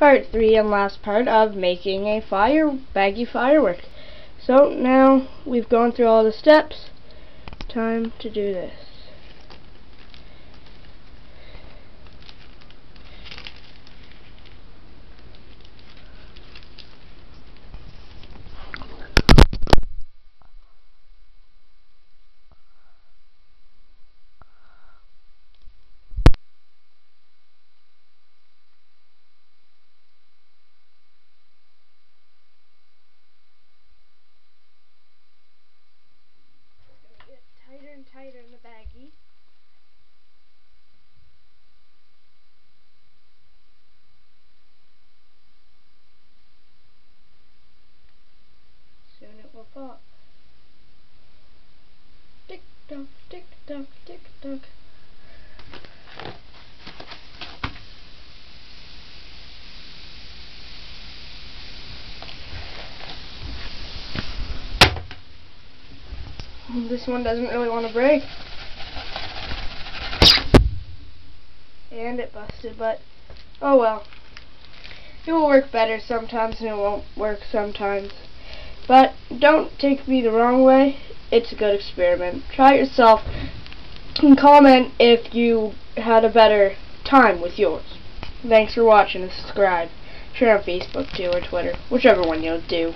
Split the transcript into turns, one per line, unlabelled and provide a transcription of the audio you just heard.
part 3 and last part of making a baggie firework. So now we've gone through all the steps. Time to do this. Tighter and tighter in the baggie. Soon it will pop. Tick tock, tick tock, tick tock. This one doesn't really want to break. And it busted, but oh well. It will work better sometimes and it won't work sometimes. But don't take me the wrong way. It's a good experiment. Try it yourself and comment if you had a better time with yours. Thanks for watching and subscribe. Share on Facebook too or Twitter, whichever one you'll do.